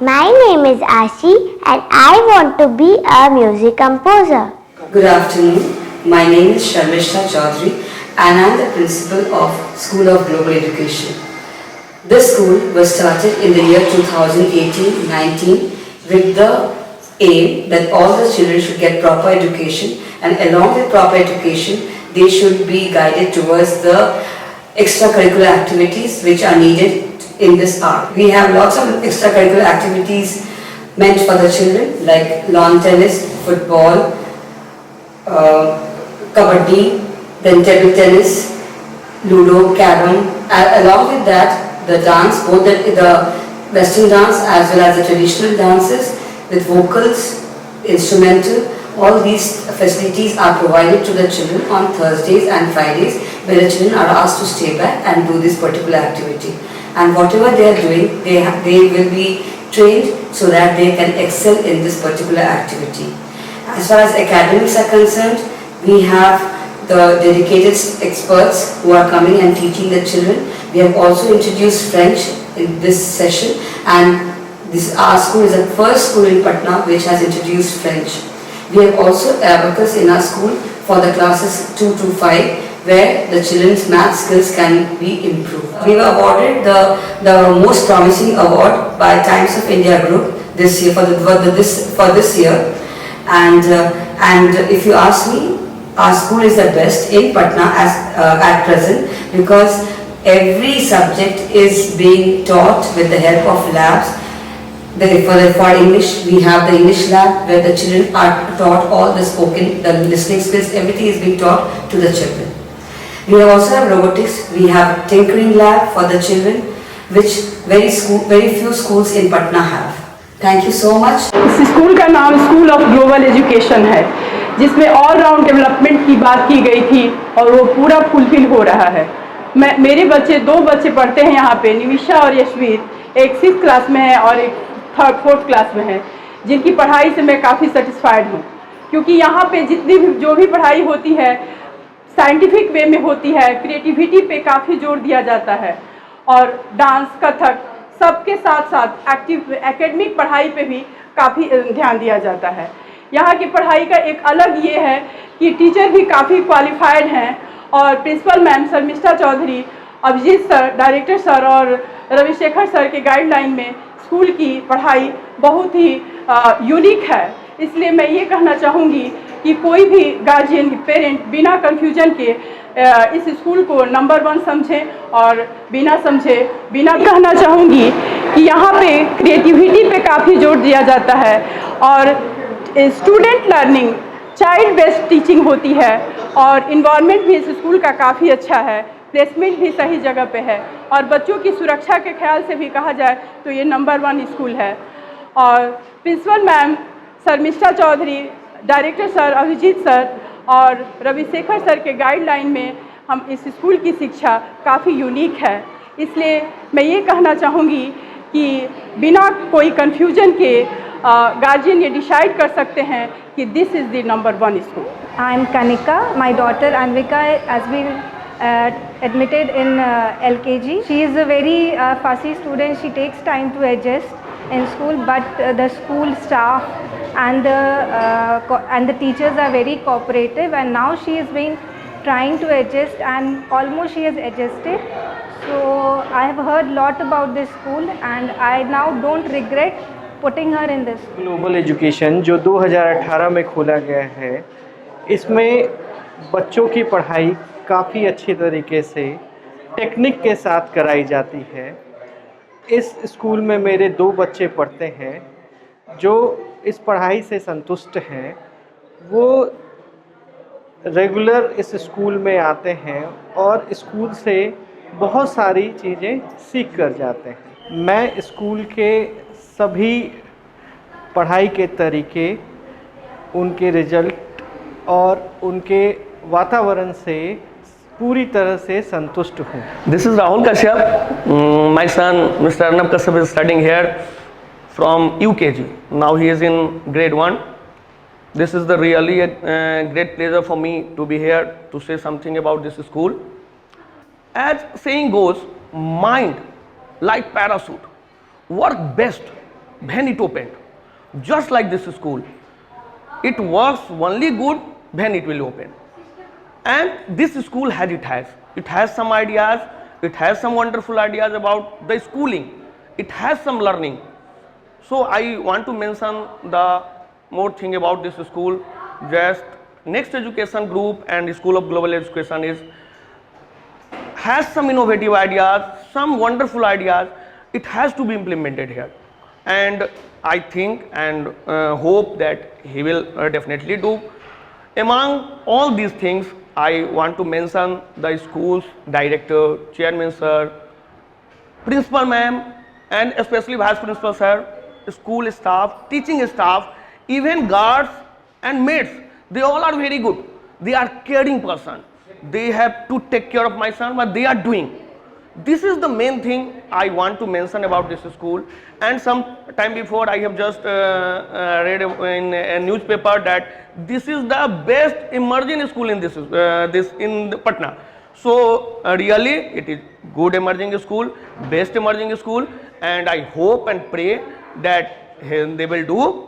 My name is Ashi and I want to be a music composer. Good afternoon. My name is Sharmishta Chaudhary and I am the principal of School of Global Education. This school was started in the year 2018-19 with the aim that all the children should get proper education, and along with proper education they should be guided towards the extracurricular activities which are needed in this art. We have lots of extracurricular activities meant for the children like lawn tennis, football, kabaddi, then table tennis, ludo, carom. Along with that, the dance, both the western dance as well as the traditional dances with vocals, instrumental, all these facilities are provided to the children on Thursdays and Fridays, where the children are asked to stay back and do this particular activity. And whatever they are doing, they will be trained so that they can excel in this particular activity. As far as academics are concerned, we have the dedicated experts who are coming and teaching the children. We have also introduced French in this session, and our school is the first school in Patna which has introduced French. We have also abacus in our school for the classes 2 to 5, where the children's math skills can be improved. We were awarded the most promising award by Times of India Group this year for this year, and if you ask me, our school is the best in Patna at present, because every subject is being taught with the help of labs. For English, we have the English lab where the children are taught all the spoken, the listening skills, everything is being taught to the children. We also have robotics, we have tinkering lab for the children, which very few schools in Patna have. Thank you so much. इस school का नाम school of global education है, जिसमें all round development की बात की गई थी और वो पूरा फुलफिल हो रहा है। मेरे बच्चे 2 बच्चे पढ़ते हैं यहाँ पे, निमिषा और यशवीर, एक 6th क्लास में है और एक 4th क्लास में है, जिनकी पढ़ाई से मैं काफ़ी सेटिस्फाइड हूँ, क्योंकि यहाँ पे जो भी पढ़ाई होती है साइंटिफिक वे में होती है, क्रिएटिविटी पे काफ़ी जोर दिया जाता है, और डांस, कथक सबके साथ साथ एकेडमिक पढ़ाई पे भी काफ़ी ध्यान दिया जाता है। यहाँ की पढ़ाई का एक अलग ये है कि टीचर भी काफ़ी क्वालिफाइड हैं, और principal ma'am Sharmishtha Chaudhary, Abhijeet sir, director sir और रविशेखर सर के गाइडलाइन में स्कूल की पढ़ाई बहुत ही यूनिक है। इसलिए मैं ये कहना चाहूँगी कि कोई भी गार्जियन, पेरेंट बिना कन्फ्यूजन के इस स्कूल को नंबर 1 समझें, और बिना कहना चाहूँगी कि यहाँ पे क्रिएटिविटी पे काफ़ी जोर दिया जाता है, और student learning, child based teaching होती है, और इन्वायरमेंट भी इस स्कूल का काफ़ी अच्छा है, प्लेसमेंट भी सही जगह पे है, और बच्चों की सुरक्षा के ख्याल से भी कहा जाए तो ये नंबर 1 स्कूल है। और principal ma'am Sharmishtha Chaudhary, director sir Abhijeet sir और रविशेखर सर के गाइडलाइन में हम इस स्कूल की शिक्षा काफ़ी यूनिक है। इसलिए मैं ये कहना चाहूँगी कि बिना कोई कन्फ्यूजन के गार्जियन ये डिसाइड कर सकते हैं कि this is the number 1 school. I am Kanika. My daughter Anvika has been admitted in LKG. She is a very fussy student. She takes time to adjust in school, but the school staff and the teachers are very cooperative, and now she has been trying to adjust, and almost she has adjusted. So I have heard lot about this school, and I now don't regret putting her in this. Global education जो 2018 में खोला गया है, इसमें बच्चों की पढ़ाई काफ़ी अच्छी तरीके से टेक्निक के साथ कराई जाती है। इस स्कूल में मेरे 2 बच्चे पढ़ते हैं जो इस पढ़ाई से संतुष्ट हैं। वो रेगुलर इस स्कूल में आते हैं और स्कूल से बहुत सारी चीज़ें सीख कर जाते हैं। मैं स्कूल के सभी पढ़ाई के तरीके, उनके रिजल्ट और उनके वातावरण से पूरी तरह से संतुष्ट हूँ। This is Rahul Kashyap. My son Mr. Arnab Kashyap is studying here from UKG. Now he is in grade 1. This is the really a great pleasure for me to be here to say something about this school. As saying goes, mind like parachute work best when it opened. Just like this school, it works only good when it will open. And this school it has some ideas, it has some wonderful ideas about the schooling, it has some learning. So I want to mention the more thing about this school. Just Next Education Group and School of Global Education has some innovative ideas, some wonderful ideas. It has to be implemented here, and I think and hope that he will definitely do. Among all these things, I want to mention the school's director, chairman sir, principal ma'am, and especially vice principal sir, school staff, teaching staff, even guards and maids. They all are very good. They are caring person. They have to take care of my son, but they are doing. This is the main thing I want to mention about this school. And some time before, I have just read in a newspaper that this is the best emerging school in in Patna. So really, it is good emerging school, best emerging school, and I hope and pray that they will do.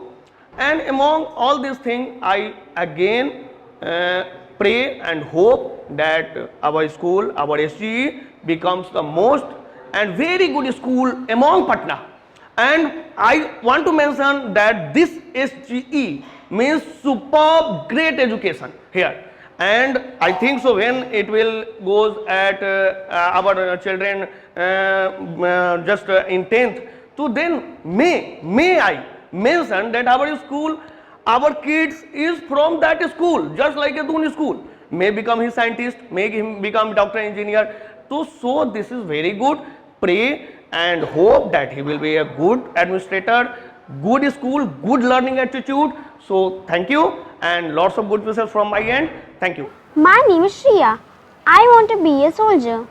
And among all these things, I again pray and hope that our school, our SGE becomes the most and very good school among Patna. And I want to mention that this SGE means superb great education here. And I think so when it will goes at our children just in 10th, so then may I mention that our school, our kids is from that school, just like a Duni school. May become his scientist, may him become doctor, engineer. So this is very good. Pray and hope that he will be a good administrator, good school, good learning attitude. So thank you and lots of good wishes from my end. Thank you. My name is Shriya. I want to be a soldier.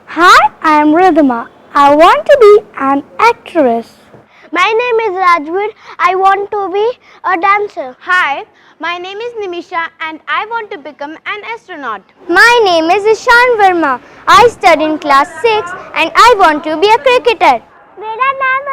Hi, I am Ridhima. I want to be an actress. My name is Rajveer. I want to be a dancer. Hi, my name is Nimisha and I want to become an astronaut. My name is Ishan Verma. I study in class 6 and I want to be a cricketer. मेरा नाम